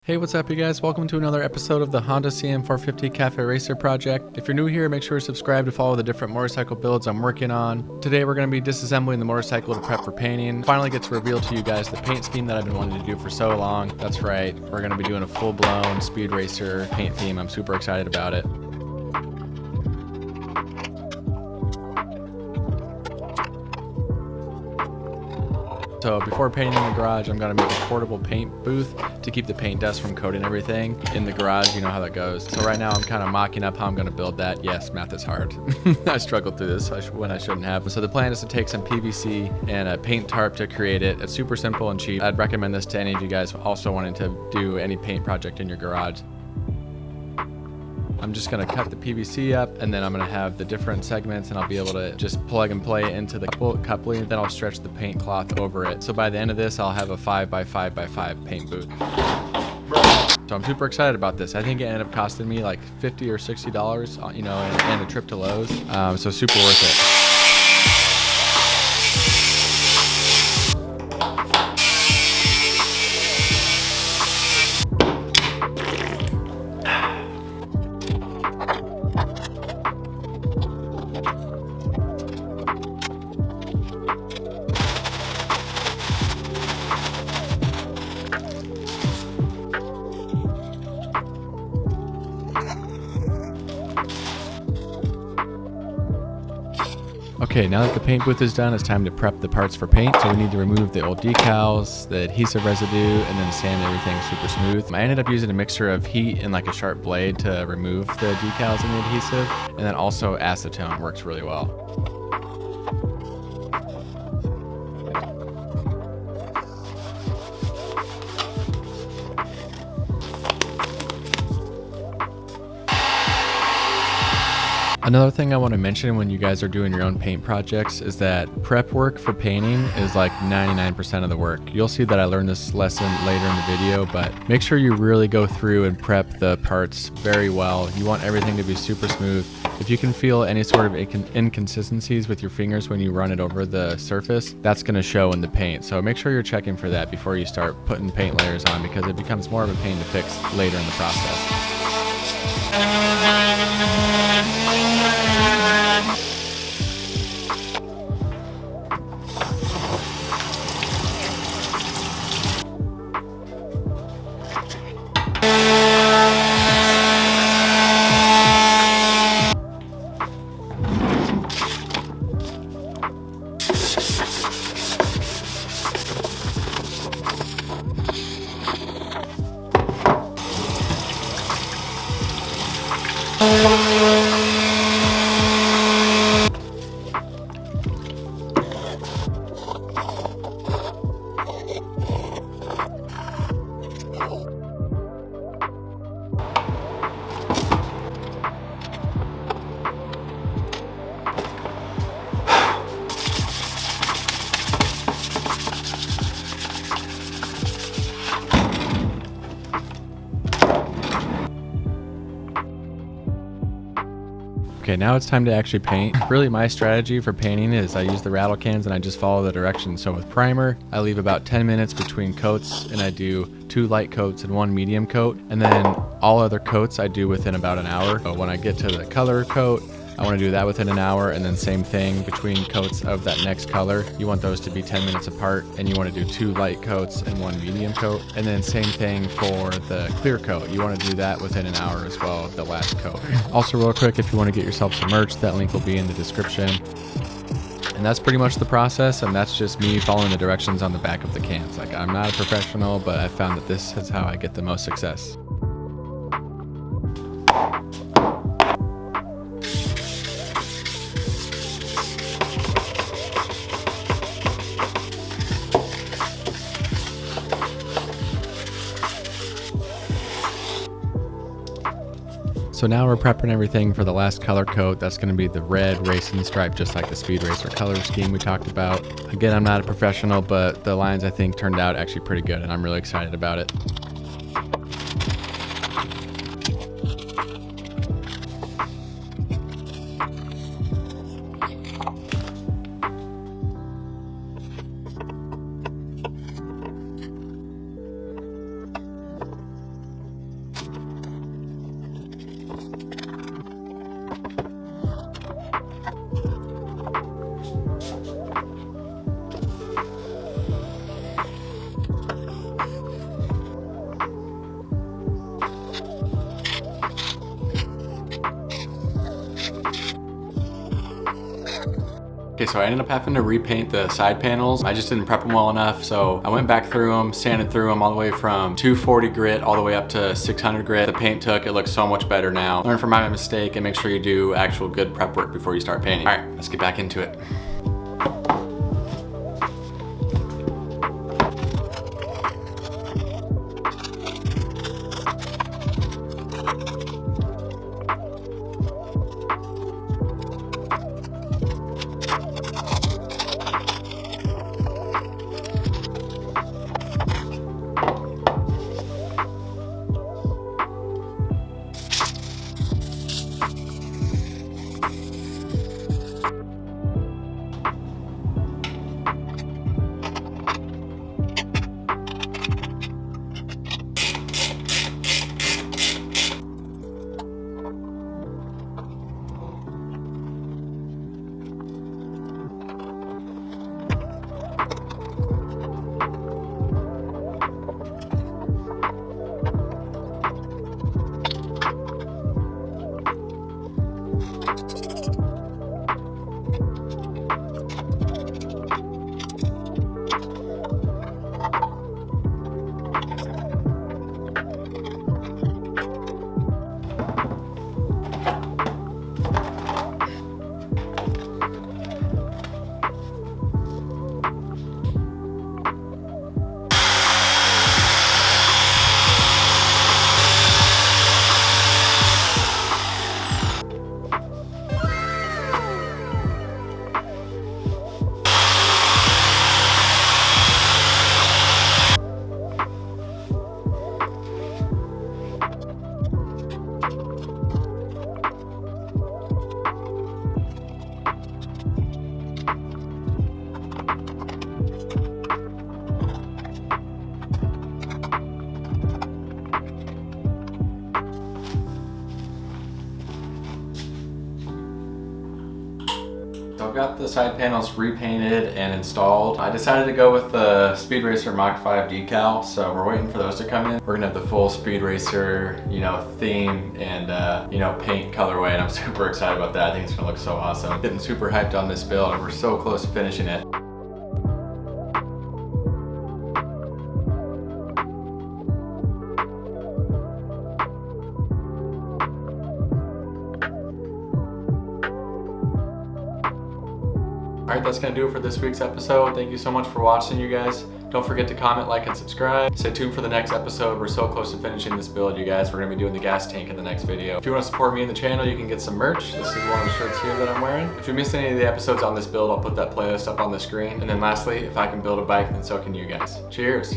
Hey, what's up you guys? Welcome to another episode of the Honda CM450 Cafe Racer project. If you're new here, make sure to subscribe to follow the different motorcycle builds I'm working on. Today we're going to be disassembling the motorcycle to prep for painting. Finally get to reveal to you guys the paint scheme that I've been wanting to do for so long. That's right, we're going to be doing a full-blown speed racer paint theme. I'm super excited about it. So before painting in the garage, I'm going to make a portable paint booth to keep the paint dust from coating everything in the garage. You know how that goes. So right now I'm kind of mocking up how I'm going to build that. Yes, math is hard. I struggled through this when I shouldn't have. So the plan is to take some PVC and a paint tarp to create it. It's super simple and cheap. I'd recommend this to any of you guys also wanting to do any paint project in your garage. I'm just going to cut the PVC up, and then I'm going to have the different segments, and I'll be able to just plug and play into the coupling. Then I'll stretch the paint cloth over it. So by the end of this, I'll have a 5x5x5 paint booth. So I'm super excited about this. I think it ended up costing me like $50 or $60, you know, and a trip to Lowe's. So super worth it. Okay, now that the paint booth is done, it's time to prep the parts for paint. So we need to remove the old decals, the adhesive residue, and then sand everything super smooth. I ended up using a mixture of heat and like a sharp blade to remove the decals and the adhesive, and then also acetone works really well. Another thing I want to mention when you guys are doing your own paint projects is that prep work for painting is like 99% of the work. You'll see that I learned this lesson later in the video, but make sure you really go through and prep the parts very well. You want everything to be super smooth. If you can feel any sort of inconsistencies with your fingers when you run it over the surface, that's going to show in the paint. So make sure you're checking for that before you start putting paint layers on, because it becomes more of a pain to fix later in the process. Okay, now it's time to actually paint. Really, my strategy for painting is I use the rattle cans and I just follow the directions. So with primer, I leave about 10 minutes between coats, and I do 2 light coats and 1 medium coat. And then all other coats I do within about an hour. So when I get to the color coat, I want to do that within an hour, and then same thing between coats of that next color. You want those to be 10 minutes apart, and you want to do 2 light coats and 1 medium coat. And then same thing for the clear coat. You want to do that within an hour as well of the last coat. Also real quick, if you want to get yourself some merch, that link will be in the description. And that's pretty much the process, and that's just me following the directions on the back of the cans. Like, I'm not a professional, but I found that this is how I get the most success. So now we're prepping everything for the last color coat. That's going to be the red racing stripe, just like the Speed Racer color scheme we talked about. Again, I'm not a professional, but the lines I think turned out actually pretty good, and I'm really excited about it. Okay, so I ended up having to repaint the side panels. I just didn't prep them well enough, so I went back through them, sanded through them all the way from 240 grit all the way up to 600 grit. The paint took, it looks so much better now. Learn from my mistake and make sure you do actual good prep work before you start painting. All right, let's get back into it. So I've got the side panels repainted and installed. I decided to go with the Speed Racer Mach 5 decal, so we're waiting for those to come in. We're gonna have the full Speed Racer, theme and paint colorway, and I'm super excited about that. I think it's gonna look so awesome. Getting super hyped on this build, and we're so close to finishing it. Alright, that's gonna do it for this week's episode. Thank you so much for watching, you guys. Don't forget to comment, like, and subscribe. Stay tuned for the next episode. We're so close to finishing this build, you guys. We're gonna be doing the gas tank in the next video. If you wanna support me in the channel, you can get some merch. This is one of the shirts here that I'm wearing. If you missed any of the episodes on this build, I'll put that playlist up on the screen. And then lastly, if I can build a bike, then so can you guys. Cheers.